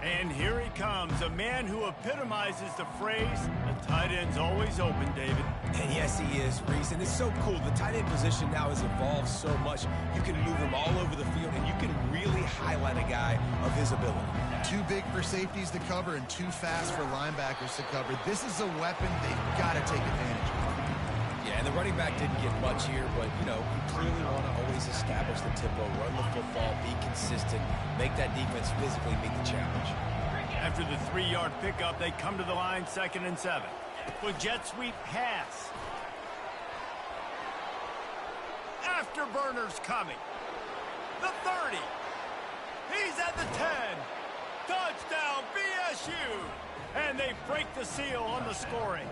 And here he comes, a man who epitomizes the phrase, the tight end's always open, David. And yes, he is, Reese. And it's so cool. The tight end position now has evolved so much. You can move him all over the field, and you can really highlight a guy of his ability. Too big for safeties to cover and too fast for linebackers to cover. This is a weapon they've got to take advantage of. Yeah, and the running back didn't get much here, but, you know, you clearly want to always establish the tempo, run the football, be consistent, make that defense physically meet the challenge. After the 3-yard pickup, they come to the line, 2nd and 7. With jet sweep pass. Afterburners coming. The 30. He's at the 10. Touchdown, BSU. And they break the seal on the scoring.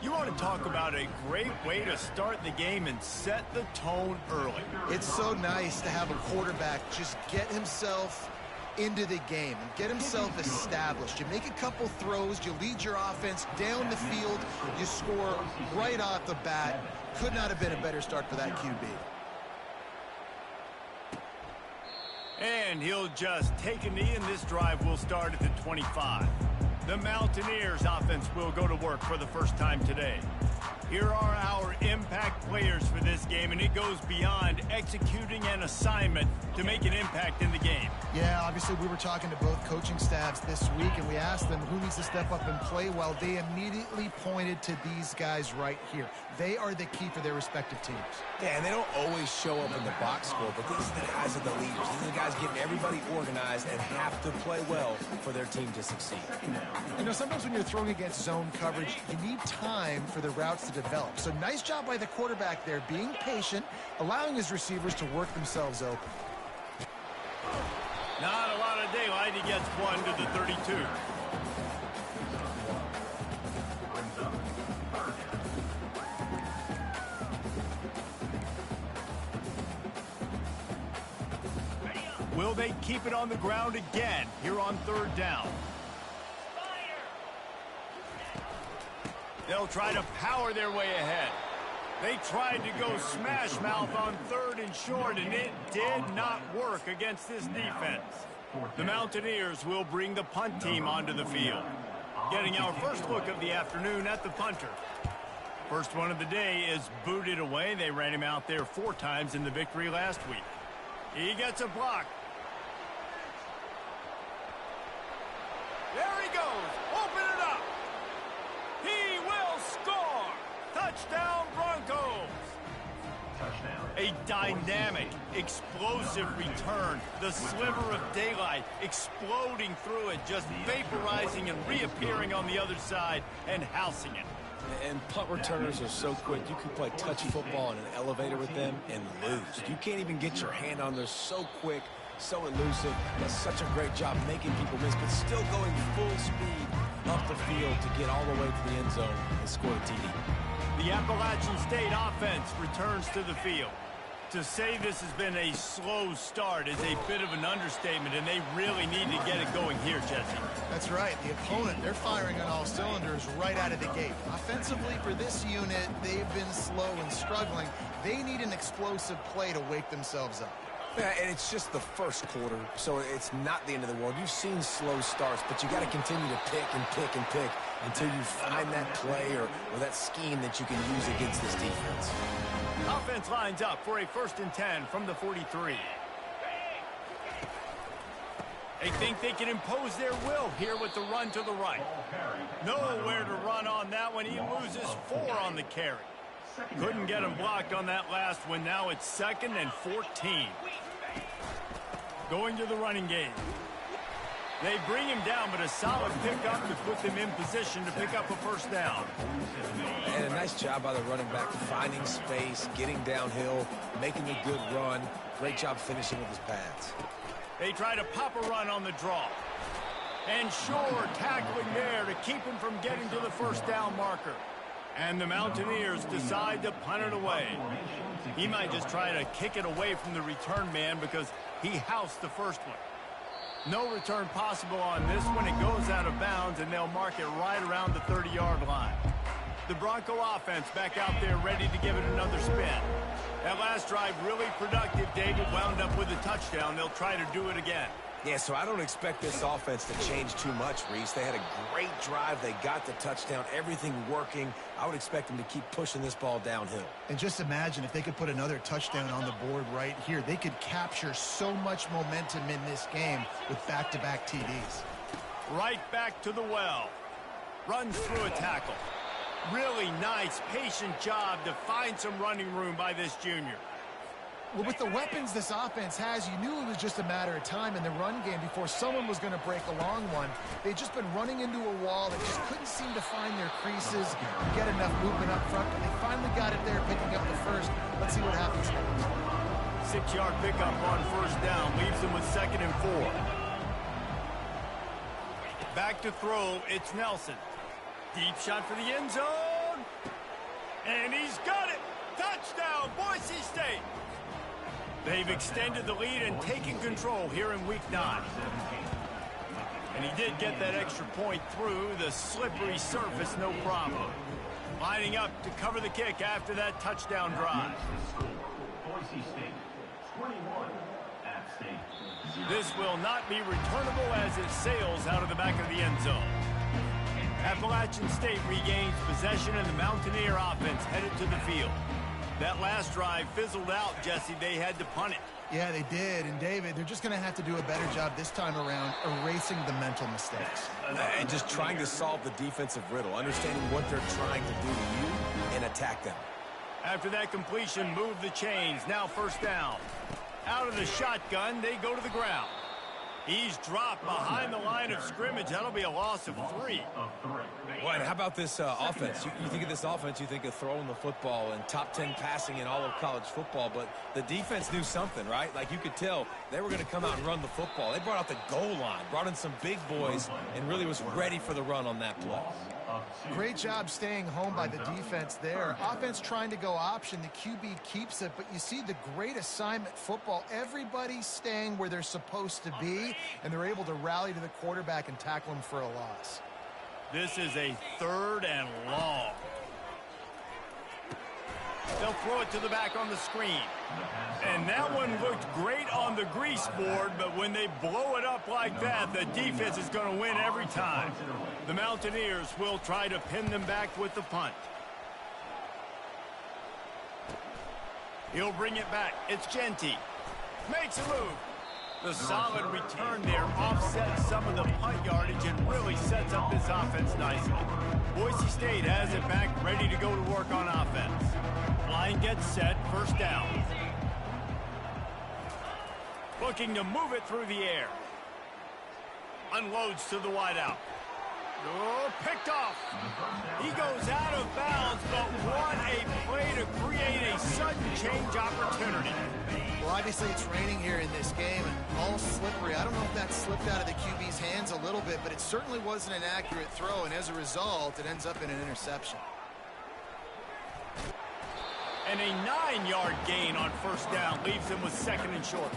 You want to talk about a great way to start the game and set the tone early. It's so nice to have a quarterback just get himself into the game and get himself established. You make a couple throws, you lead your offense down the field, you score right off the bat. Could not have been a better start for that QB. And he'll just take a knee, and this drive will start at the 25. The Mountaineers offense will go to work for the first time today. Here are our impact players for this game, and it goes beyond executing an assignment to make an impact in the game. Yeah, obviously we were talking to both coaching staffs this week, and we asked them who needs to step up and play well. They immediately pointed to these guys right here. They are the key for their respective teams. Yeah, and they don't always show up in the box score, but these are the guys that are the leaders. These are the guys getting everybody organized and have to play well for their team to succeed. You know, sometimes when you're throwing against zone coverage, you need time for the routes to develop. So nice job by the quarterback there, being patient, allowing his receivers to work themselves open. Not a lot of daylight. He gets one to the 32. Will they keep it on the ground again here on 3rd down? They'll try to power their way ahead. They tried to go smash mouth on 3rd and short, and it did not work against this defense. The Mountaineers will bring the punt team onto the field. Getting our first look of the afternoon at the punter. First one of the day is booted away. They ran him out there 4 times in the victory last week. He gets a block. There he goes. Open it up. He will score. Touchdown, Broncos. Touchdown. A dynamic, explosive return. The sliver of daylight exploding through it, just vaporizing and reappearing on the other side and housing it. And punt returners are so quick. You can play touch football in an elevator with them and lose. You can't even get your hand on them. So quick, so elusive. Does such a great job making people miss, but still going full speed up the field to get all the way to the end zone and score a TD. The Appalachian State offense returns to the field. To say this has been a slow start is a bit of an understatement, and they really need to get it going here, Jesse. That's right. The opponent, they're firing on all cylinders right out of the gate. Offensively, for this unit, they've been slow and struggling. They need an explosive play to wake themselves up. Yeah, and it's just the first quarter, so it's not the end of the world. You've seen slow starts, but you got to continue to pick and pick and pick until you find that play or that scheme that you can use against this defense. Offense lines up for a 1st and 10 from the 43. They think they can impose their will here with the run to the right. Nowhere to run on that one. He loses 4 on the carry. Couldn't get him blocked on that last one. Now it's 2nd and 14. Going to the running game. They bring him down, but a solid pickup to put them in position to pick up a 1st down. And a nice job by the running back, finding space, getting downhill, making a good run. Great job finishing with his pads. They try to pop a run on the draw. And Shore tackling there to keep him from getting to the 1st down marker. And the Mountaineers decide to punt it away. He might just try to kick it away from the return man because he housed the first one. No return possible on this one. It goes out of bounds, and they'll mark it right around the 30-yard line. The Bronco offense back out there ready to give it another spin. That last drive really productive. David wound up with a touchdown. They'll try to do it again. Yeah, so I don't expect this offense to change too much, Reese. They had a great drive. They got the touchdown, everything working. I would expect them to keep pushing this ball downhill. And just imagine if they could put another touchdown on the board right here. They could capture so much momentum in this game with back-to-back TDs. Right back to the well. Runs through a tackle. Really nice, patient job to find some running room by this junior. Well, with the weapons this offense has, you knew it was just a matter of time in the run game before someone was going to break a long one. They'd just been running into a wall. They just couldn't seem to find their creases, get enough movement up front, but they finally got it there, picking up the first. Let's see what happens next. 6-yard pickup on first down leaves them with 2nd and 4. Back to throw, it's Nelson. Deep shot for the end zone. And he's got it. Touchdown, Boise State. They've extended the lead and taken control here in Week 9. And he did get that extra point through the slippery surface, no problem. Lining up to cover the kick after that touchdown drive. This will not be returnable as it sails out of the back of the end zone. Appalachian State regains possession and the Mountaineer offense headed to the field. That last drive fizzled out, Jesse. They had to punt it. Yeah, they did. And, David, they're just going to have to do a better job this time around erasing the mental mistakes. And just trying to solve the defensive riddle, understanding what they're trying to do to you and attack them. After that completion, move the chains. Now first down. Out of the shotgun, they go to the ground. He's dropped behind the line of scrimmage. That'll be a loss of 3. Well, and how about this offense? You think of this offense, you think of throwing the football and top 10 passing in all of college football, but the defense knew something, right? Like you could tell they were going to come out and run the football. They brought out the goal line, brought in some big boys, and really was ready for the run on that play. Great job staying home by the defense there. Offense trying to go option. The QB keeps it, but you see the great assignment football. Everybody's staying where they're supposed to be, and they're able to rally to the quarterback and tackle him for a loss. This is a 3rd and long. They'll throw it to the back on the screen. And that one looked great on the grease board, but when they blow it up like that, the defense is going to win every time. The Mountaineers will try to pin them back with the punt. He'll bring it back. It's Genty. Makes a move. The solid return there offsets some of the punt yardage and really sets up this offense nicely. Boise State has it back, ready to go to work on offense. Line gets set, first down. Looking to move it through the air. Unloads to the wideout. Oh, picked off. He goes out of bounds, but what a play to create a sudden change opportunity. Well, obviously it's raining here in this game and all slippery. I don't know if that slipped out of the QB's hands a little bit, but it certainly wasn't an accurate throw, and as a result, it ends up in an interception. And a 9-yard gain on first down leaves him with 2nd and short.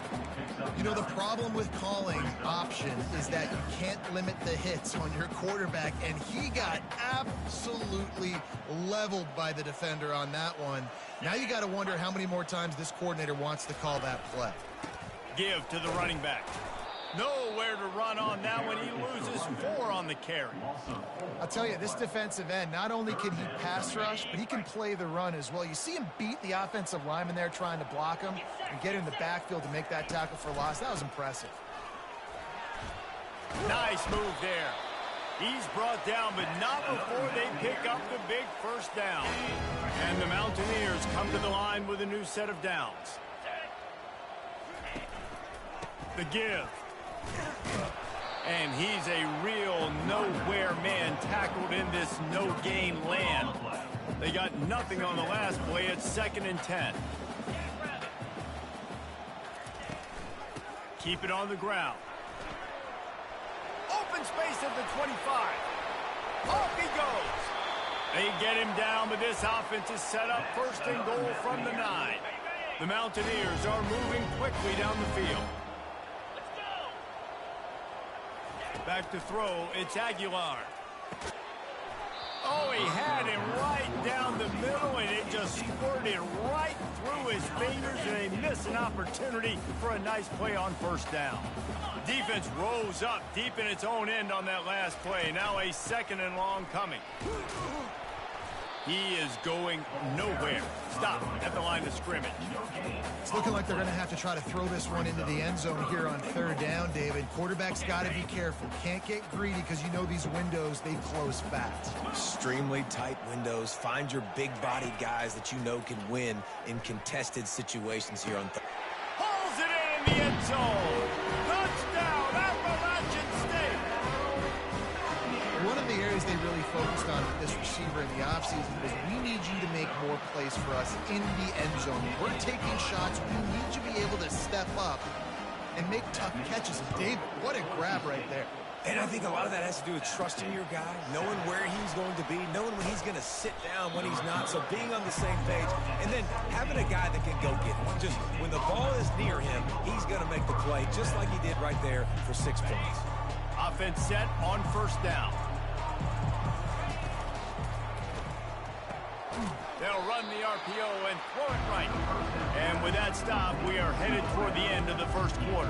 You know, the problem with calling option is that you can't limit the hits on your quarterback, and he got absolutely leveled by the defender on that one. Now you got to wonder how many more times this coordinator wants to call that play. Give to the running back. Nowhere to run on that one. He loses 4 on the carry. I'll tell you, this defensive end, not only can he pass rush, but he can play the run as well. You see him beat the offensive lineman there trying to block him and get in the backfield to make that tackle for loss. That was impressive. Nice move there. He's brought down, but not before they pick up the big first down. And the Mountaineers come to the line with a new set of downs. The give. And he's a real nowhere man tackled in this no-gain land. They got nothing on the last play. It's 2nd and 10. Keep it on the ground. Open space at the 25. Off he goes. They get him down, but this offense is set up 1st and goal from the 9. The Mountaineers are moving quickly down the field. Back to throw, it's Aguilar. Oh, he had him right down the middle, and it just squirted right through his fingers, and they missed an opportunity for a nice play on first down. Defense rose up deep in its own end on that last play. Now a 2nd and long coming. He is going nowhere. Stop at the line of scrimmage. It's looking like they're going to have to try to throw this one into the end zone here on 3rd down, David. Quarterback's got to be careful. Can't get greedy because you know these windows, they close fast. Extremely tight windows. Find your big-bodied guys that you know can win in contested situations here on 3rd. Pulls it in the end zone. Touchdown, Appalachian State. One of the areas they really focused on with this receiver in the offseason was we need you to make more plays for us in the end zone. We're taking shots. We need you to be able to step up and make tough catches. And David, what a grab right there. And I think a lot of that has to do with trusting your guy, knowing where he's going to be, knowing when he's going to sit down, when he's not. So being on the same page, and then having a guy that can go get it. Just when the ball is near him, he's going to make the play, just like he did right there for 6 points. Offense set on first down. They'll run the RPO and throw it right. And with that stop, we are headed toward the end of the first quarter.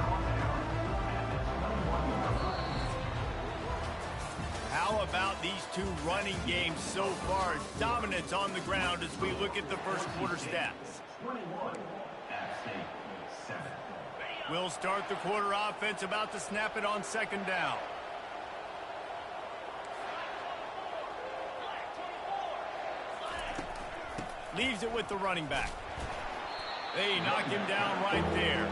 How about these two running games so far? Dominance on the ground as we look at the first quarter stats. We'll start the quarter offense about to snap it on 2nd down. Leaves it with the running back. They knock him down right there.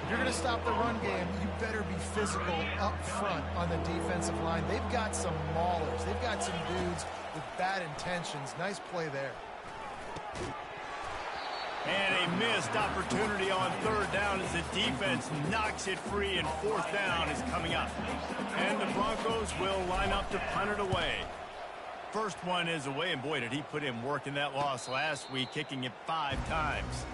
If you're going to stop the run game, you better be physical up front on the defensive line. They've got some maulers. They've got some dudes with bad intentions. Nice play there. And a missed opportunity on 3rd down as the defense knocks it free, and 4th down is coming up. And the Broncos will line up to punt it away. First one is away, and boy, did he put in work in that loss last week, kicking it 5 times.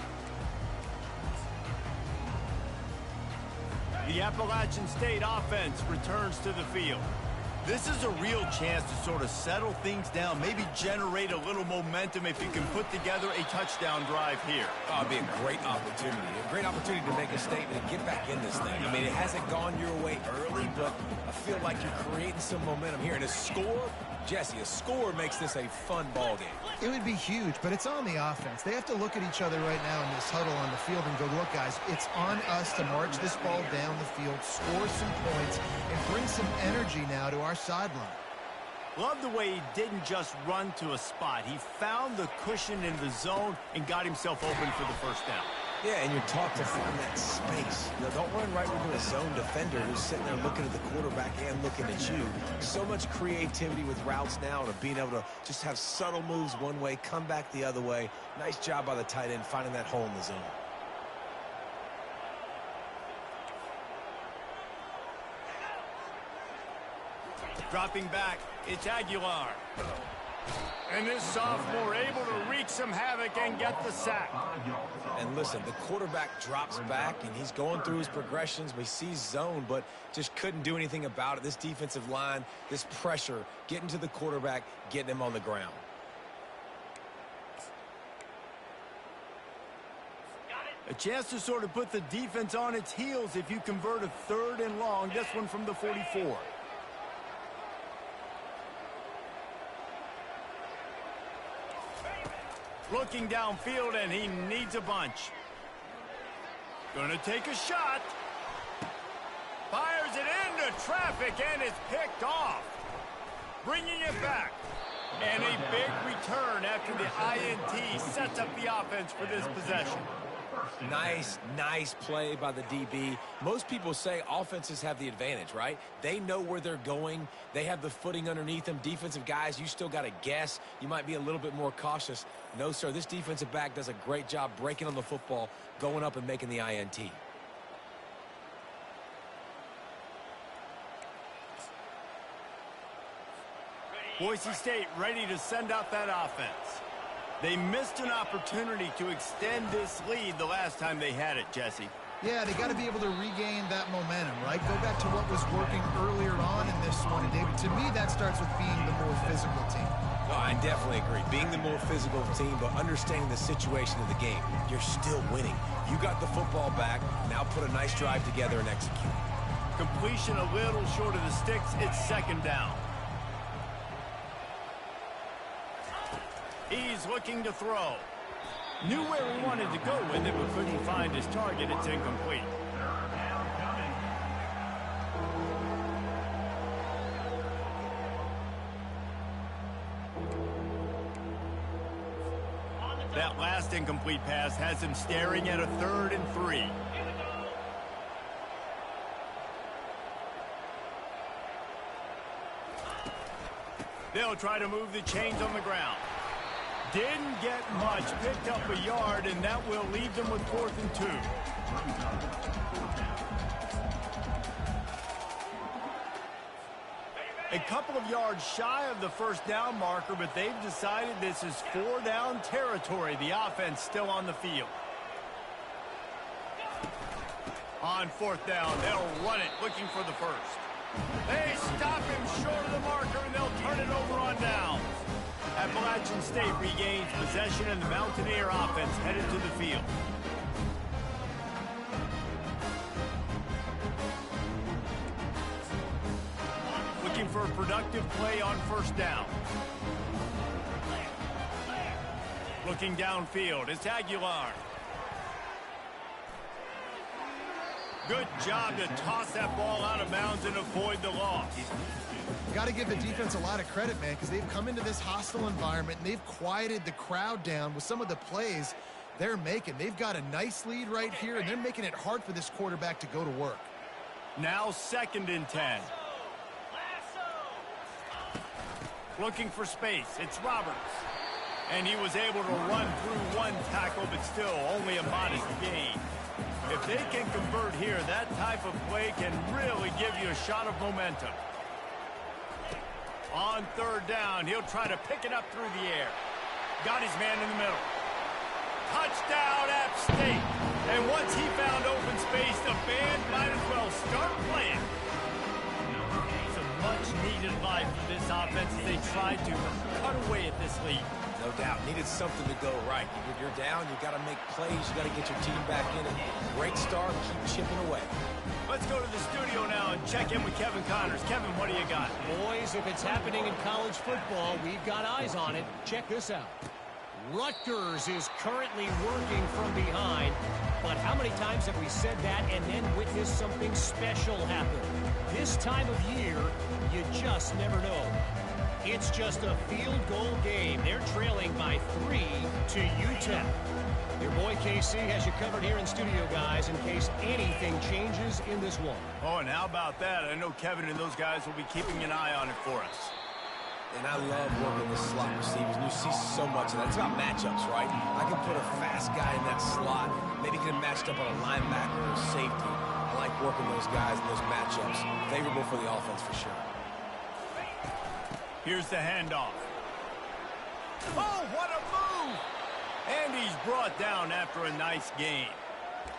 The Appalachian State offense returns to the field. This is a real chance to sort of settle things down, maybe generate a little momentum if you can put together a touchdown drive here. Oh, it'd be a great opportunity. A great opportunity to make a statement and get back in this thing. I mean, it hasn't gone your way early, but I feel like you're creating some momentum here. And a score, Jesse, a score makes this a fun ball game. It would be huge, but it's on the offense. They have to look at each other right now in this huddle on the field and go, look, guys, it's on us to march this ball down the field, score some points, and bring some energy now to our sideline. Love the way he didn't just run to a spot. He found the cushion in the zone and got himself open for the first down. Yeah, and you're taught to find that space. You know, don't run right into a zone defender who's sitting there looking at the quarterback and looking at you. So much creativity with routes now to being able to just have subtle moves one way, come back the other way. Nice job by the tight end finding that hole in the zone. Dropping back, it's Aguilar. And this sophomore able to wreak some havoc and get the sack. And listen, the quarterback drops back, and he's going through his progressions. We see zone, but just couldn't do anything about it. This defensive line, this pressure, getting to the quarterback, getting him on the ground. A chance to sort of put the defense on its heels if you convert a 3rd and long. This one from the 44. Looking downfield, and he needs a bunch. Gonna take a shot. Fires it into traffic, and it's picked off. Bringing it back. And a big return after the INT sets up the offense for this possession. Nice play by the DB. Most people say offenses have the advantage, right? They know where they're going. They have the footing underneath them. Defensive guys, you still got to guess. You might be a little bit more cautious. No, sir, this defensive back does a great job breaking on the football, going up and making the INT. Boise State ready to send out that offense. They missed an opportunity to extend this lead the last time they had it, Jesse. Yeah, they got to be able to regain that momentum, right? Go back to what was working earlier on in this one. And, David, to me, that starts with being the more physical team. No, I definitely agree. Being the more physical team, but understanding the situation of the game. You're still winning. You got the football back. Now put a nice drive together and execute. Completion a little short of the sticks. It's second down. He's looking to throw. Knew where he wanted to go with it, but couldn't find his target. It's incomplete. That last incomplete pass has him staring at a 3rd and 3. They'll try to move the chains on the ground. Didn't get much, picked up a yard, and that will leave them with 4th and 2. A couple of yards shy of the first down marker, but they've decided this is 4-down territory. The offense still on the field. On 4th down, they'll run it, looking for the first. They stop him short of the marker, and they'll turn it over on downs. Appalachian State regains possession, and the Mountaineer offense headed to the field. Looking for a productive play on 1st down. Looking downfield, it's Aguilar. Good job to toss that ball out of bounds and avoid the loss. Got to give the defense a lot of credit, man, because they've come into this hostile environment and they've quieted the crowd down with some of the plays they're making. They've got a nice lead right here, and they're making it hard for this quarterback to go to work. Now 2nd and 10. Looking for space. It's Roberts. And he was able to run through one tackle, but still only a modest gain. If they can convert here, that type of play can really give you a shot of momentum. On 3rd down, he'll try to pick it up through the air. Got his man in the middle. Touchdown, App State. And once he found open space, the band might as well start playing. It's a much-needed life for this offense as they tried to cut away at this lead. No doubt. Needed something to go right. If you're down, you got to make plays. You got to get your team back in it. Great start. Keep chipping away. Let's go to the studio now and check in with Kevin Connors. Kevin, what do you got? Boys, if it's happening in college football, we've got eyes on it. Check this out. Rutgers is currently working from behind. But how many times have we said that and then witnessed something special happen? This time of year, you just never know. It's just a field goal game. They're trailing by 3 to UTEP. Your boy KC has you covered here in studio, guys, in case anything changes in this one. Oh, and how about that? I know Kevin and those guys will be keeping an eye on it for us. And I love working with slot receivers. And you see so much of that. It's about matchups, right? I can put a fast guy in that slot. Maybe get him matched up on a linebacker or safety. I like working those guys in those matchups. Favorable for the offense for sure. Here's the handoff. Oh, what a move! And he's brought down after a nice gain.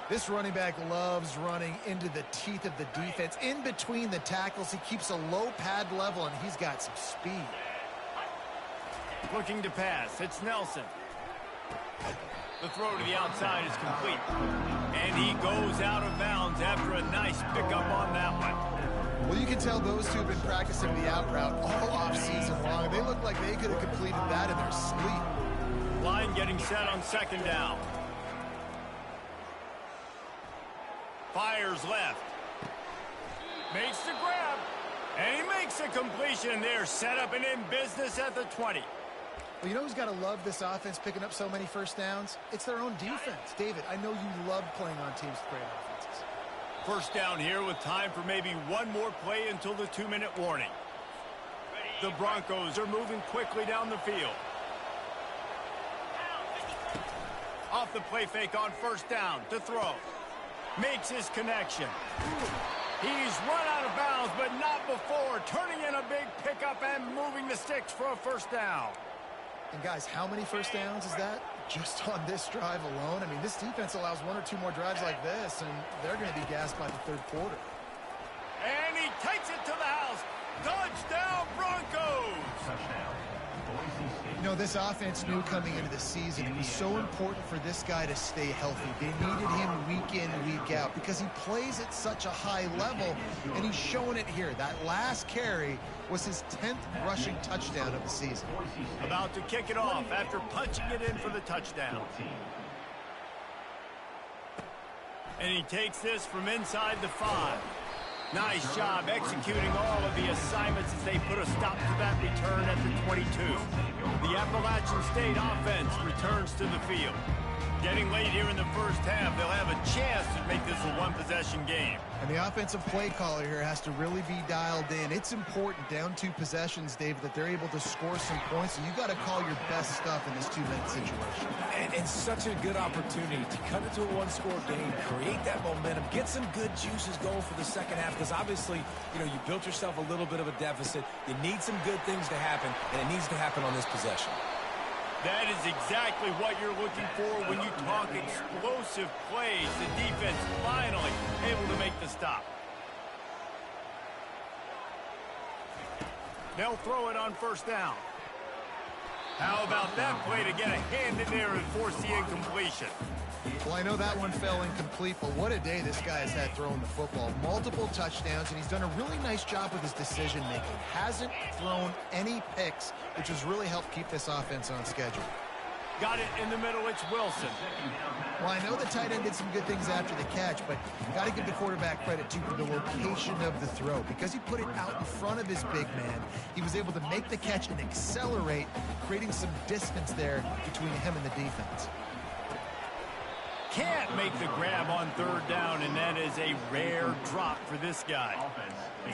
This running back loves running into the teeth of the defense. In between the tackles, he keeps a low pad level, and he's got some speed. Looking to pass. It's Nelson. The throw to the outside is complete. And he goes out of bounds after a nice pickup on that one. Well, you can tell those two have been practicing the out route all offseason long. They look like they could have completed that in their sleep. Line getting set on 2nd down. Fires left. Makes the grab. And he makes a completion there. Set up and in business at the 20. Well, you know who's got to love this offense picking up so many first downs? It's their own defense. David, I know you love playing on teams with great offenses. First down here with time for maybe one more play until the 2-minute warning. The Broncos are moving quickly down the field. Off the play fake on 1st down to throw. Makes his connection. He's run out of bounds, but not before. Turning in a big pickup and moving the sticks for a 1st down. And guys, how many first downs is that? Just on this drive alone? I mean, this defense allows 1 or 2 more drives like this, and they're going to be gassed by the third quarter. And he takes it to the house. Touchdown, Broncos! You know, this offense knew coming into the season it was so important for this guy to stay healthy. They needed him week in, week out because he plays at such a high level, and he's showing it here. That last carry was his 10th rushing touchdown of the season. About to kick it off after punching it in for the touchdown. And he takes this from inside the 5. Nice job executing all of the assignments as they put a stop to that return at the 22. The Appalachian State offense returns to the field. Getting late here in the first half, they'll have a chance to make this a one-possession game. And the offensive play caller here has to really be dialed in. It's important, down 2 possessions, David, that they're able to score some points. So you got to call your best stuff in this 2-minute situation. And such a good opportunity to cut it to a 1-score game, create that momentum, get some good juices going for the second half. Because obviously, you know, you built yourself a little bit of a deficit. You need some good things to happen, and it needs to happen on this possession. That is exactly what you're looking for when you talk explosive plays. The defense finally able to make the stop. They'll throw it on first down. How about that play to get a hand in there and force the incompletion? Well, I know that one fell incomplete, but what a day this guy has had throwing the football. Multiple touchdowns, and he's done a really nice job with his decision-making. Hasn't thrown any picks, which has really helped keep this offense on schedule. Got it in the middle, it's Wilson. Well, I know the tight end did some good things after the catch, but got to give the quarterback credit, too, for the location of the throw. Because he put it out in front of his big man, he was able to make the catch and accelerate, creating some distance there between him and the defense. Can't make the grab on third down, and that is a rare drop for this guy.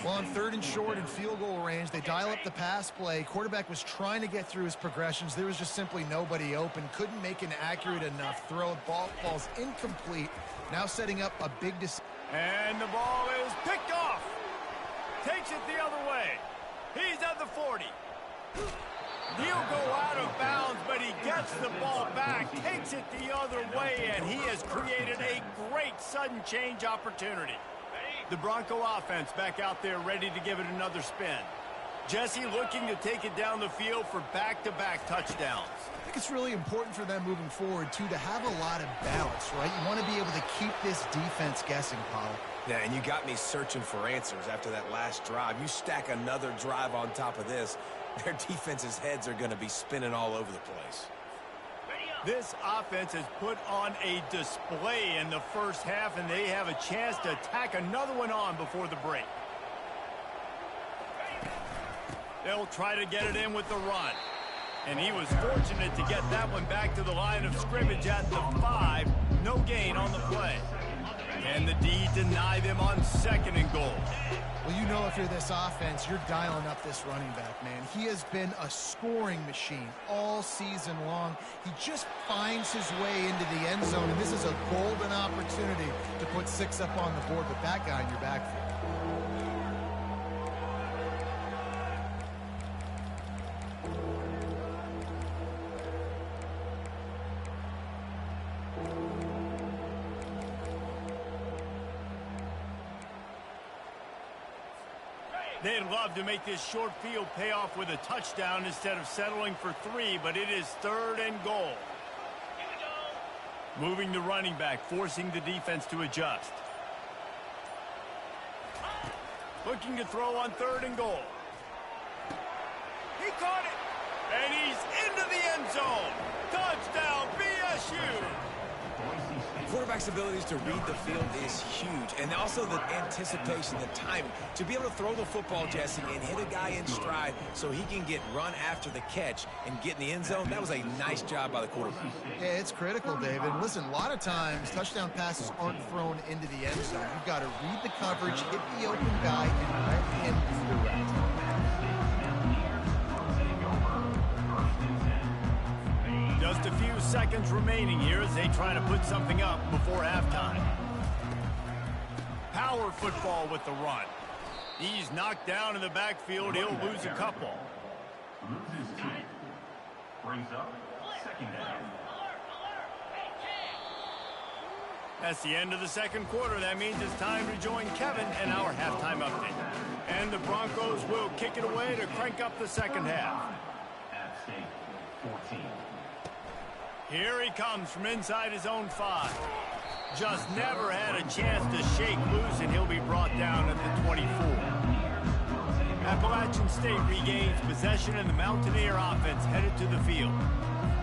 Well, on 3rd and short and field goal range, they dial up the pass play. Quarterback was trying to get through his progressions. There was just simply nobody open. Couldn't make an accurate enough throw. Ball falls incomplete. Now setting up a big decision. And the ball is picked off. Takes it the other way. He's at the 40. He'll go out of bounds, but he gets the ball back, takes it the other way, and he has created a great sudden change opportunity. The Bronco offense back out there ready to give it another spin. Jesse looking to take it down the field for back-to-back touchdowns. I think it's really important for them moving forward, too, to have a lot of balance, right? You want to be able to keep this defense guessing, Paul. Yeah, and you got me searching for answers after that last drive. You stack another drive on top of this, their defense's heads are going to be spinning all over the place. This offense has put on a display in the first half, and they have a chance to tack another one on before the break. They'll try to get it in with the run. And he was fortunate to get that one back to the line of scrimmage at the 5. No gain on the play. And the D deny them on 2nd and goal. Well, you know if you're this offense, you're dialing up this running back, man. He has been a scoring machine all season long. He just finds his way into the end zone, and this is a golden opportunity to put 6 up on the board with that guy in your backfield. They'd love to make this short field pay off with a touchdown instead of settling for 3, but it is 3rd and goal. Moving the running back, forcing the defense to adjust. Looking to throw on 3rd and goal. He caught it, and he's into the end zone. Touchdown, BSU. Quarterback's abilities to read the field is huge, and also the anticipation, the timing. To be able to throw the football, Jesse, and hit a guy in stride so he can get run after the catch and get in the end zone, that was a nice job by the quarterback. Yeah, it's critical, David. Listen, a lot of times touchdown passes aren't thrown into the end zone. You've got to read the coverage, hit the open guy, and let him direct. Just a few seconds remaining here as they try to put something up before halftime. Power football with the run. He's knocked down in the backfield. He'll lose a couple. Brings up second down. That's the end of the second quarter. That means it's time to join Kevin in our halftime update. And the Broncos will kick it away to crank up the second half. App State 14. Here he comes from inside his own 5. Just never had a chance to shake loose, and he'll be brought down at the 24. Appalachian State regains possession, and the Mountaineer offense headed to the field.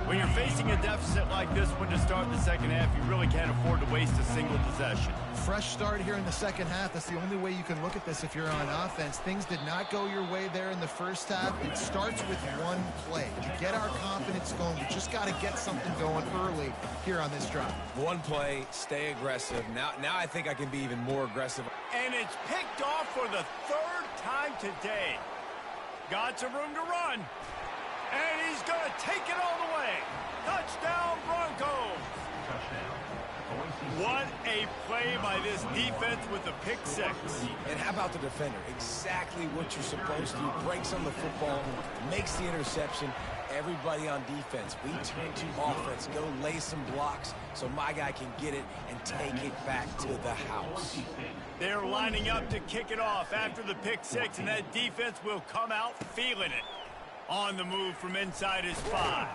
When you're facing a deficit like this one to start the second half, you really can't afford to waste a single possession. Fresh start here in the second half. That's the only way you can look at this if you're on offense. Things did not go your way there in the first half. It starts with one play. To get our confidence going, we just got to get something going early here on this drive. One play, stay aggressive. Now I think I can be even more aggressive. And it's picked off for the third time today. Got some room to run. And he's going to take it all the way. Touchdown, Broncos. Touchdown. What a play by this defense with a pick 6. And how about the defender? Exactly what you're supposed to do. Breaks on the football, makes the interception. Everybody on defense, we turn to offense. Go lay some blocks so my guy can get it and take it back to the house. They're lining up to kick it off after the pick 6, and that defense will come out feeling it. On the move from inside his 5.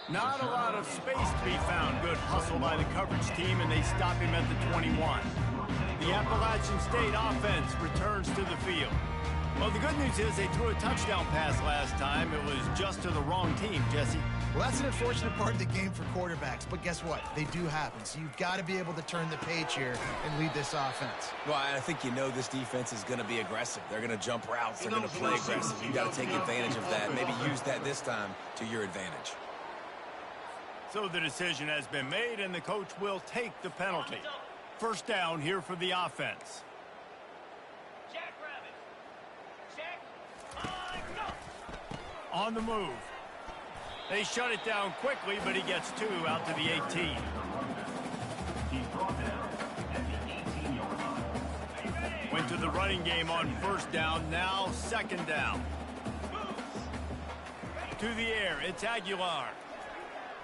Not a lot of space to be found. Good hustle by the coverage team, and they stop him at the 21. The Appalachian State offense returns to the field. Well, the good news is they threw a touchdown pass last time. It was just to the wrong team, Jesse. Well, that's an unfortunate part of the game for quarterbacks, but guess what? They do happen. So you've got to be able to turn the page here and lead this offense. Well, I think you know this defense is going to be aggressive. They're going to jump routes. They're going to play aggressive. You've got to take advantage of that. Maybe use that this time to your advantage. So the decision has been made, and the coach will take the penalty. First down here for the offense. On the move. They shut it down quickly, but he gets 2 out to the 18. He's brought down at the 18-yard line. Went to the running game on first down, now second down. To the air, it's Aguilar.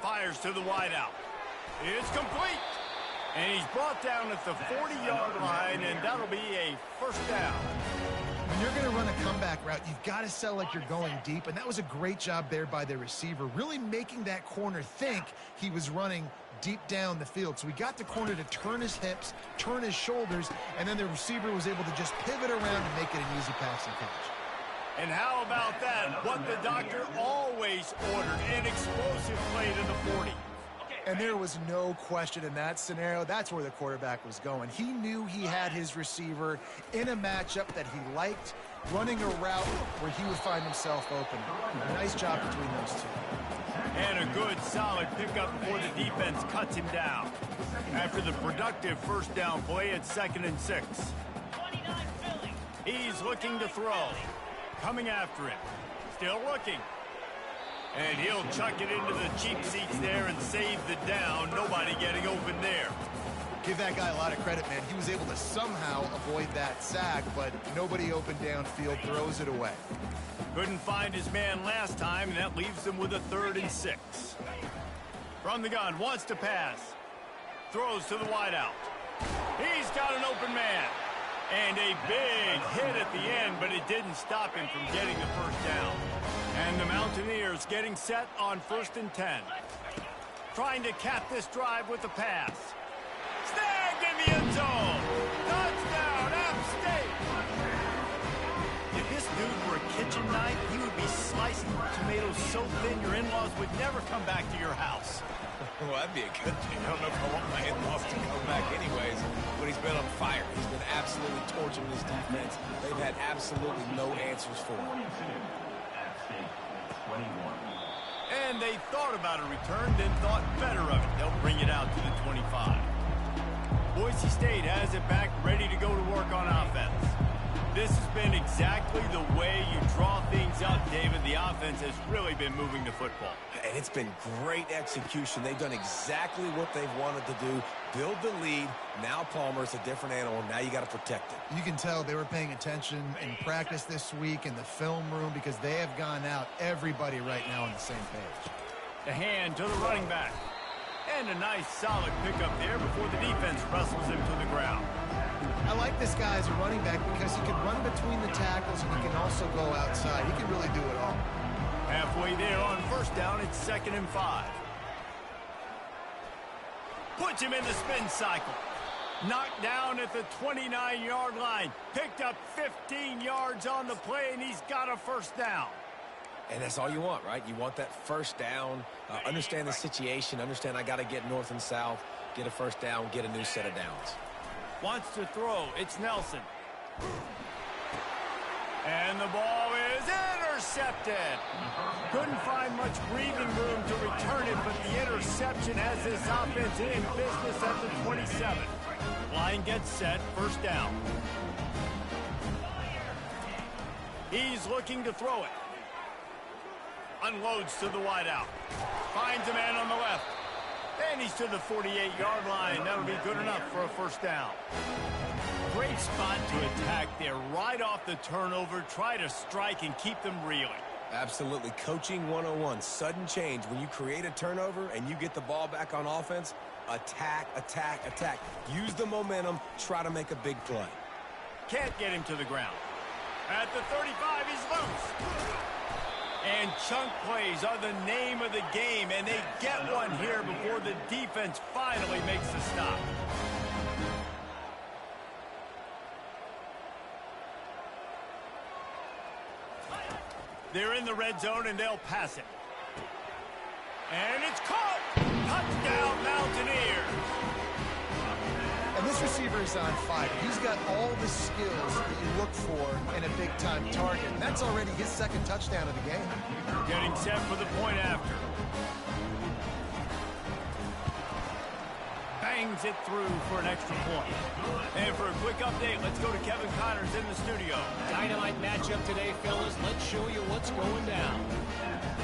Fires to the wideout. It's complete. And he's brought down at the 40-yard line, and that'll be a first down. When you're going to run a comeback route, you've got to sell like you're going deep, and that was a great job there by the receiver, really making that corner think he was running deep down the field. So we got the corner to turn his hips, turn his shoulders, and then the receiver was able to just pivot around and make it an easy passing catch. And how about that? What the doctor always ordered, an explosive play to the 40. And there was no question in that scenario. That's where the quarterback was going. He knew he had his receiver in a matchup that he liked, running a route where he would find himself open. Nice job between those two. And a good, solid pickup before the defense cuts him down. After the productive first down play, it's 2nd and 6. He's looking to throw. Coming after him. Still looking. And he'll chuck it into the cheap seats there and save the down. Nobody getting open there. Give that guy a lot of credit, man. He was able to somehow avoid that sack, but nobody open downfield, throws it away. Couldn't find his man last time, and that leaves him with a 3rd and 6. From the gun, wants to pass. Throws to the wideout. He's got an open man. And a big hit at the end, but it didn't stop him from getting the first down. And the Mountaineers getting set on 1st and 10. Trying to cap this drive with a pass. Snagged in the end zone. Touchdown, App State. If this dude were a kitchen knife, he would be slicing tomatoes so thin your in-laws would never come back to your house. Well, that'd be a good thing. I don't know if I want my in-laws to come back anyways, but he's been on fire. He's been absolutely torching this defense. They've had absolutely no answers for him. And they thought about a return, then thought better of it. They'll bring it out to the 25. Boise State has it back, ready to go to work on offense. This has been exactly the way you draw things up, David. The offense has really been moving the football. And it's been great execution. They've done exactly what they've wanted to do. Build the lead. Now Palmer's a different animal. Now you got to protect it. You can tell they were paying attention in practice this week in the film room because they have gone out, everybody right now on the same page. The hand to the running back. And a nice solid pickup there before the defense wrestles him to the ground. I like this guy as a running back because he can run between the tackles and he can also go outside. He can really do it all. Halfway there on first down, it's 2nd and 5. Puts him in the spin cycle. Knocked down at the 29-yard line. Picked up 15 yards on the play, and he's got a first down. And that's all you want, right? You want that first down, understand the situation, understand I got to get north and south, get a first down, get a new set of downs. Wants to throw. It's Nelson. And the ball is intercepted. Couldn't find much breathing room to return it, but the interception has this offense in business at the 27. Line gets set, first down. He's looking to throw it. Unloads to the wideout. Finds a man on the left. And he's to the 48-yard line. That'll be good enough for a first down. Great spot to attack there. Right off the turnover. Try to strike and keep them reeling. Absolutely. Coaching 101. Sudden change. When you create a turnover and you get the ball back on offense, attack, attack, attack. Use the momentum. Try to make a big play. Can't get him to the ground. At the 35, he's loose. And chunk plays are the name of the game, and they get one here before the defense finally makes the stop. They're in the red zone, and they'll pass it. And it's caught! Touchdown, Mountaineers! And this receiver is on fire. He's got all the skills that you look for in a big-time target. And that's already his 2nd touchdown of the game. Getting set for the point after. Bangs it through for an extra point. And for a quick update, let's go to Kevin Connors in the studio. Dynamite matchup today, fellas. Let's show you what's going down.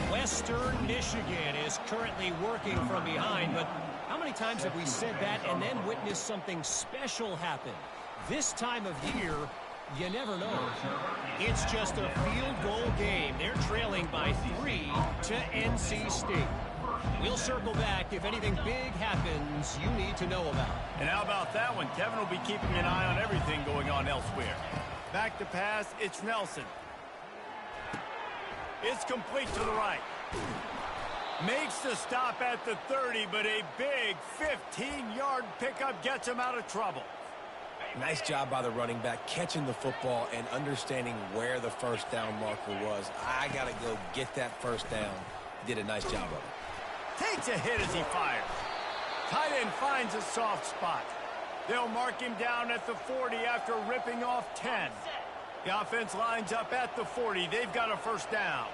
Western Michigan is currently working from behind, but how many times have we said that and then witnessed something special happen? This time of year, you never know. It's just a field goal game. They're trailing by 3 to NC State. We'll circle back if anything big happens you need to know about. And how about that one? Kevin will be keeping an eye on everything going on elsewhere. Back to pass, it's Nelson. It's complete to the right. Makes the stop at the 30, but a big 15-yard pickup gets him out of trouble. Nice job by the running back, catching the football and understanding where the first down marker was. I got to go get that first down. Did a nice job of it. Takes a hit as he fires. Tight end finds a soft spot. They'll mark him down at the 40 after ripping off 10. The offense lines up at the 40. They've got a first down.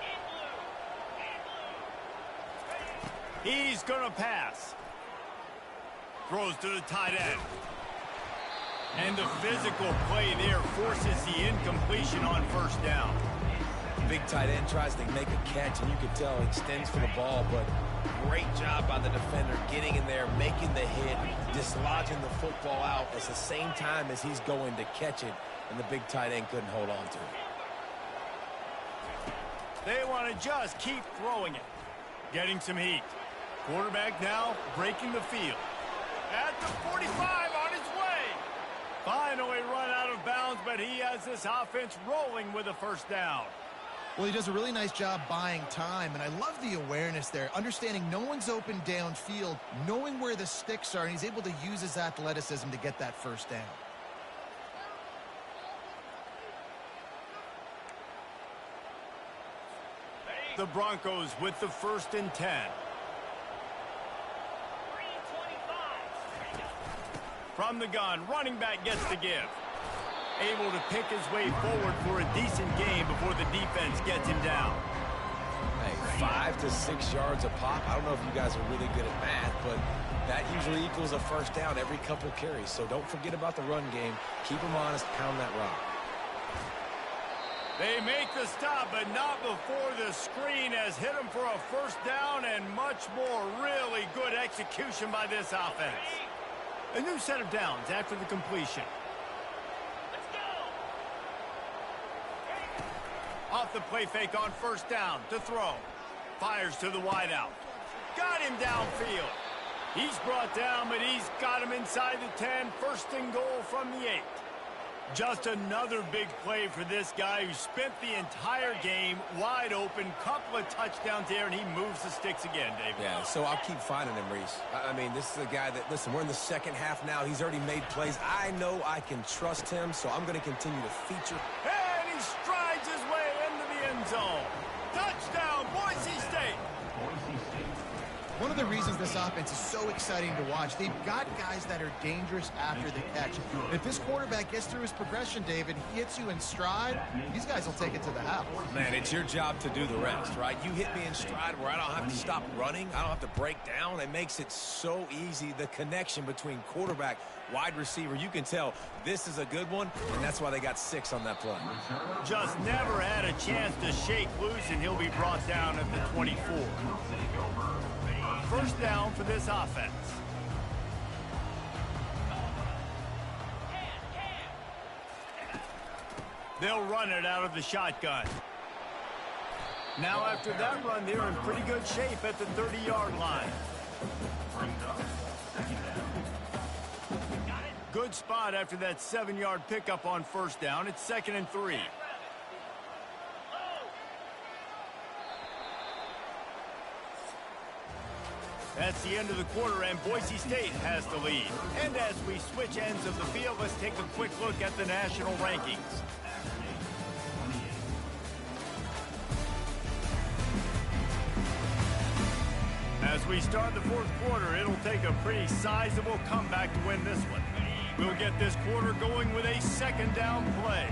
He's going to pass. Throws to the tight end. And the physical play there forces the incompletion on first down. Big tight end tries to make a catch, and you can tell he extends for the ball, but great job by the defender getting in there, making the hit, dislodging the football out at the same time as he's going to catch it, and the big tight end couldn't hold on to it. They want to just keep throwing it. Getting some heat. Quarterback now breaking the field. At the 45 on his way. Finally run out of bounds, but he has this offense rolling with a first down. Well, he does a really nice job buying time, and I love the awareness there, understanding no one's open downfield, knowing where the sticks are, and he's able to use his athleticism to get that first down. The Broncos with the 1st and 10. From the gun, running back gets the give. Able to pick his way forward for a decent game before the defense gets him down. Hey, 5 to 6 yards a pop. I don't know if you guys are really good at math, but that usually equals a first down every couple carries. So don't forget about the run game. Keep them honest, pound that rock. They make the stop, but not before the screen has hit them for a first down and much more. Really good execution by this offense. A new set of downs after the completion. Off the play fake on first down to throw. Fires to the wideout. got him downfield. He's brought down, but he's got him inside the 10. First and goal from the 8. Just another big play for this guy who spent the entire game wide open. Couple of touchdowns there, and he moves the sticks again, David. Yeah, so I'll keep finding him, Reese. I mean, this is a guy that, listen, we're in the second half now. He's already made plays. I know I can trust him, so I'm going to continue to feature. And he strides his way into the end zone. Touchdown, Boise State. One of the reasons this offense is so exciting to watch, they've got guys that are dangerous after the catch. If this quarterback gets through his progression, David, he hits you in stride, these guys will take it to the house. Man, it's your job to do the rest, right? You hit me in stride where I don't have to stop running. I don't have to break down. It makes it so easy. The connection between quarterback, wide receiver, you can tell this is a good one, and that's why they got 6 on that play. Just never had a chance to shake loose, and he'll be brought down at the 24. First down for this offense. They'll run it out of the shotgun. Now after that run, they're in pretty good shape at the 30-yard line. Good spot after that 7-yard pickup on first down. It's 2nd and 3. That's the end of the quarter, and Boise State has the lead. And as we switch ends of the field, let's take a quick look at the national rankings. As we start the 4th quarter, it'll take a pretty sizable comeback to win this one. We'll get this quarter going with a 2nd down play.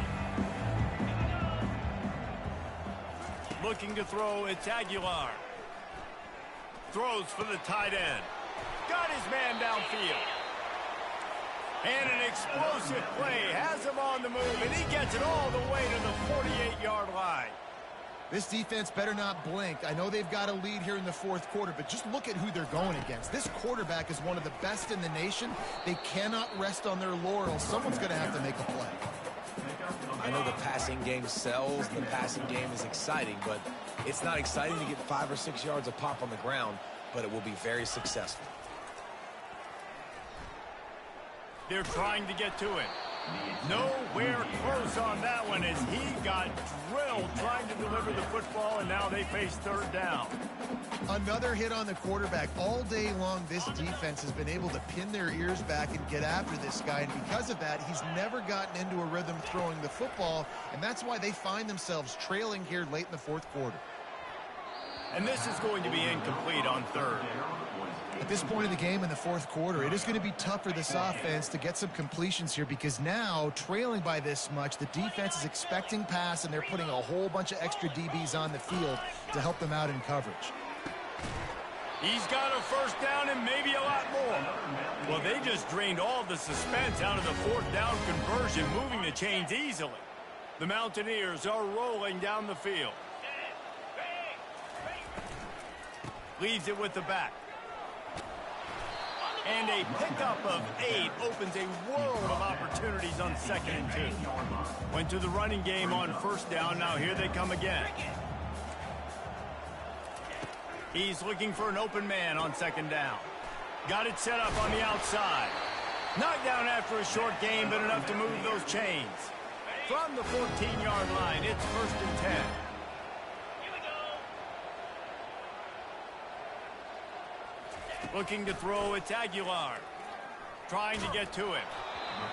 Looking to throw, it's Aguilar. Throws for the tight end. Got his man downfield. And an explosive play. Has him on the move, and he gets it all the way to the 48-yard line. This defense better not blink. I know they've got a lead here in the 4th quarter, but just look at who they're going against. This quarterback is one of the best in the nation. They cannot rest on their laurels. Someone's going to have to make a play. I know the passing game sells, the passing game is exciting, but it's not exciting to get 5 or 6 yards of pop on the ground, but it will be very successful. They're trying to get to it. Nowhere close on that one as he got drilled trying to deliver the football, and now they face 3rd down. Another hit on the quarterback. All day long, this defense has been able to pin their ears back and get after this guy, and because of that, he's never gotten into a rhythm throwing the football, and that's why they find themselves trailing here late in the 4th quarter. And this is going to be incomplete on 3rd. At this point of the game in the 4th quarter, it is going to be tough for this offense to get some completions here because now, trailing by this much, the defense is expecting pass, and they're putting a whole bunch of extra DBs on the field to help them out in coverage. He's got a 1st down and maybe a lot more. Well, they just drained all the suspense out of the 4th down conversion, moving the chains easily. The Mountaineers are rolling down the field. Leaves it with the back. And a pickup of 8 opens a world of opportunities on 2nd and 2. Went to the running game on 1st down. Now here they come again. He's looking for an open man on 2nd down. Got it set up on the outside. Knocked down after a short gain, but enough to move those chains. From the 14-yard line, it's 1st and 10. Looking to throw, it's Aguilar. Trying to get to him.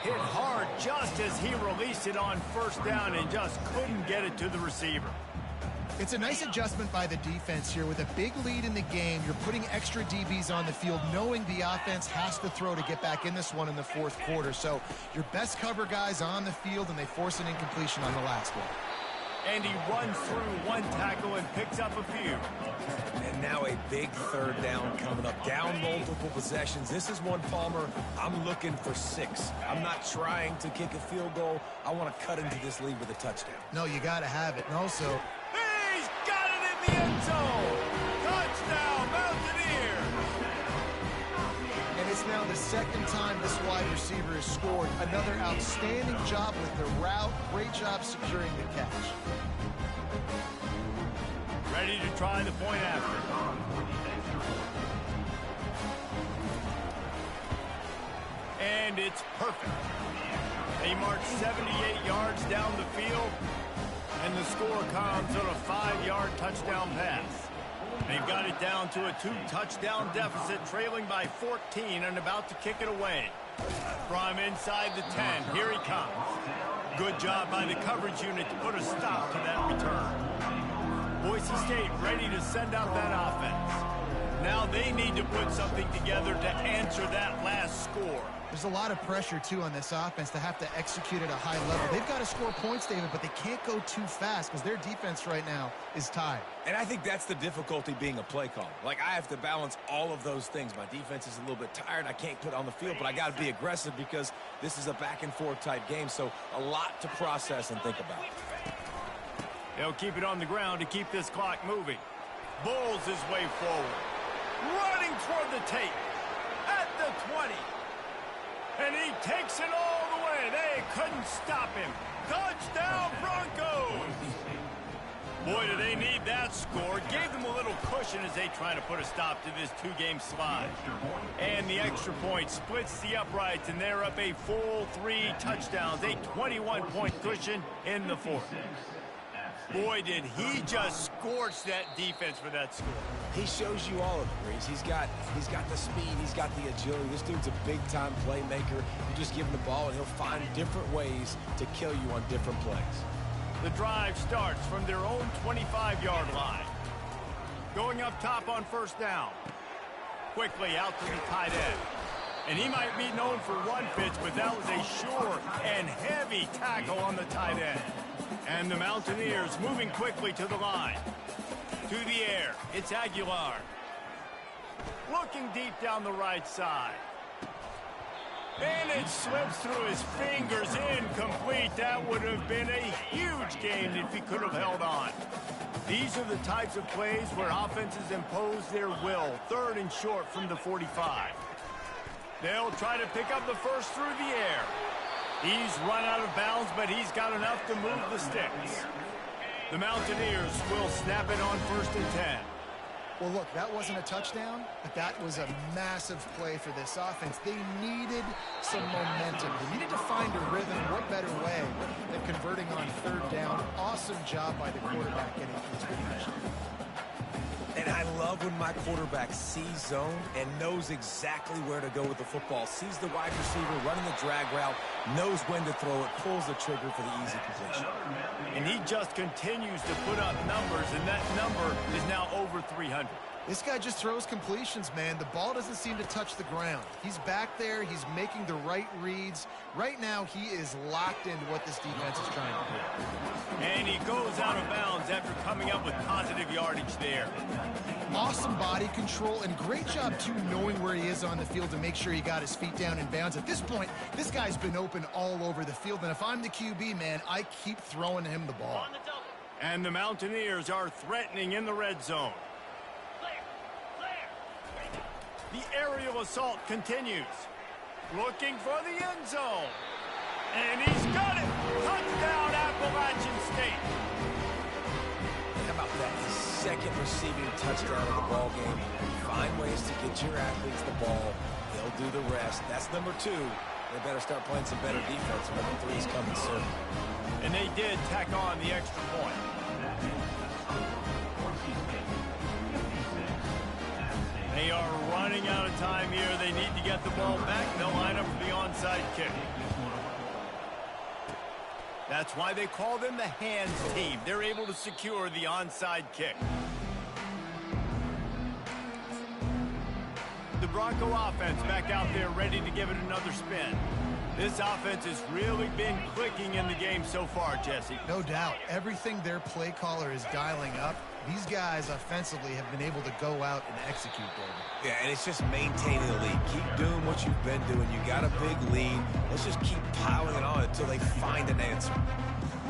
Hit hard just as he released it on 1st down and just couldn't get it to the receiver. It's a nice adjustment by the defense here. With a big lead in the game, you're putting extra DBs on the field, knowing the offense has to throw to get back in this one in the 4th quarter. So your best cover guys on the field, and they force an incompletion on the last one. And he runs through one tackle and picks up a few. And now a big 3rd down coming up. Down multiple possessions. This is one, Palmer, I'm looking for 6. I'm not trying to kick a field goal. I want to cut into this lead with a touchdown. No, you got to have it. And also, He's got it in the end zone. Touchdown, Mountaineers. and it's now the 2nd time this wide receiver has scored. Another outstanding job with the route. Great job securing the catch. Ready to try the point after. And it's perfect. They march 78 yards down the field, and the score comes on a 5-yard touchdown pass. They've got it down to a 2-touchdown deficit, trailing by 14 and about to kick it away. From inside the 10, here he comes. Good job by the coverage unit to put a stop to that return. Boise State ready to send out that offense. Now they need to put something together to answer that last score. There's a lot of pressure, too, on this offense to have to execute at a high level. They've got to score points, David, but they can't go too fast because their defense right now is tied. And I think that's the difficulty being a play caller. Like, I have to balance all of those things. My defense is a little bit tired. I can't put it on the field, but I got to be aggressive because this is a back-and-forth type game, so a lot to process and think about. They'll keep it on the ground to keep this clock moving. Bulls his way forward. Running toward the tape. At the 20. And he takes it all the way. They couldn't stop him. Touchdown, Broncos! Boy, do they need that score. Gave them a little cushion as they try to put a stop to this 2-game slide. And the extra point splits the uprights, and they're up a full 3 touchdowns. A 21-point cushion in the fourth. Boy, did he just scorch that defense for that score. He shows you all of it, Reese. He's got the speed. He's got the agility. This dude's a big-time playmaker. You just give him the ball, and he'll find different ways to kill you on different plays. The drive starts from their own 25-yard line. Going up top on first down. Quickly out to the tight end. And he might be known for one pitch, but that was a sure and heavy tackle on the tight end. And the Mountaineers moving quickly to the line. To the air, it's Aguilar. Looking deep down the right side. And it slips through his fingers, incomplete. That would have been a huge gain if he could have held on. These are the types of plays where offenses impose their will. 3rd and short from the 45. They'll try to pick up the first through the air. He's run out of bounds, but he's got enough to move the sticks. The Mountaineers will snap it on 1st and 10. Well, look, that wasn't a touchdown, but that was a massive play for this offense. They needed some momentum. They needed to find a rhythm. What better way than converting on 3rd down? Awesome job by the quarterback getting to his position. And I love when my quarterback sees zone and knows exactly where to go with the football. Sees the wide receiver running the drag route, knows when to throw it, pulls the trigger for the easy completion. And he just continues to put up numbers, and that number is now over 300. This guy just throws completions, man. The ball doesn't seem to touch the ground. He's back there. He's making the right reads. Right now, he is locked into what this defense is trying to do. And he goes out of bounds after coming up with positive yardage there. Awesome body control and great job, too, knowing where he is on the field to make sure he got his feet down in bounds. At this point, this guy's been open all over the field. And if I'm the QB, man, I keep throwing him the ball. And the Mountaineers are threatening in the red zone. The aerial assault continues. Looking for the end zone. And he's got it. Touchdown, Appalachian State. How about that? His 2nd receiving touchdown of the ball game. Find ways to get your athletes the ball. They'll do the rest. That's number 2. They better start playing some better defense. Number 3 is coming soon. And they did tack on the extra point. They are running out of time here. They need to get the ball back. They'll line up for the onside kick. That's why they call them the hands team. They're able to secure the onside kick. The Bronco offense back out there ready to give it another spin. This offense has really been clicking in the game so far, Jesse. No doubt. Everything their play caller is dialing up, these guys offensively have been able to go out and execute, David. Yeah, and it's just maintaining the lead. Keep doing what you've been doing. You got a big lead. Let's just keep piling it on until they find an answer.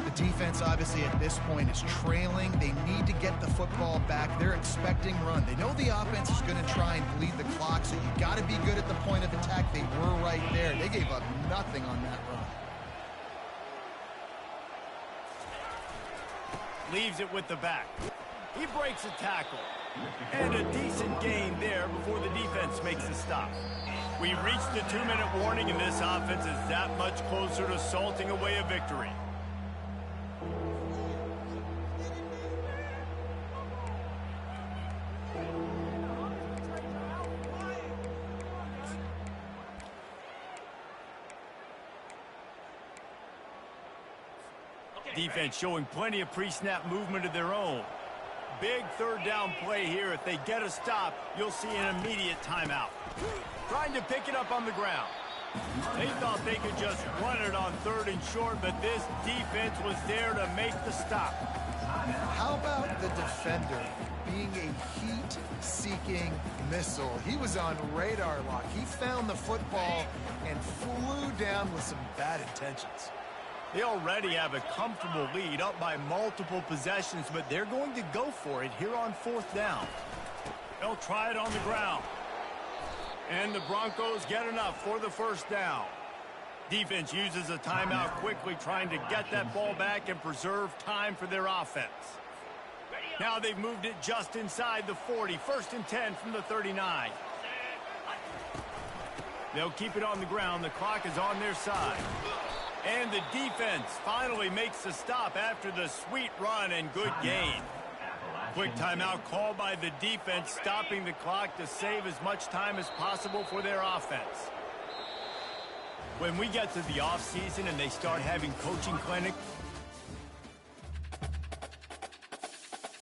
The defense, obviously, at this point is trailing. They need to get the football back. They're expecting run. They know the offense is going to try and bleed the clock, so you got to be good at the point of attack. They were right there. They gave up nothing on that run. Leaves it with the back. He breaks a tackle. And a decent gain there before the defense makes a stop. We've reached the 2-minute warning, and this offense is that much closer to salting away a victory. Defense showing plenty of pre-snap movement of their own. Big third down play here. If they get a stop, you'll see an immediate timeout. Trying to pick it up on the ground. They thought they could just run it on 3rd and short, but this defense was there to make the stop. How about the defender being a heat-seeking missile? He was on radar lock. He found the football and flew down with some bad intentions. They already have a comfortable lead, up by multiple possessions, but they're going to go for it here on 4th down. They'll try it on the ground. And the Broncos get enough for the 1st down. Defense uses a timeout quickly, trying to get that ball back and preserve time for their offense. Now they've moved it just inside the 40. 1st and 10 from the 39. They'll keep it on the ground. The clock is on their side. And the defense finally makes the stop after the sweet run and good gain. Quick timeout called by the defense, stopping the clock to save as much time as possible for their offense. When we get to the offseason and they start having coaching clinics,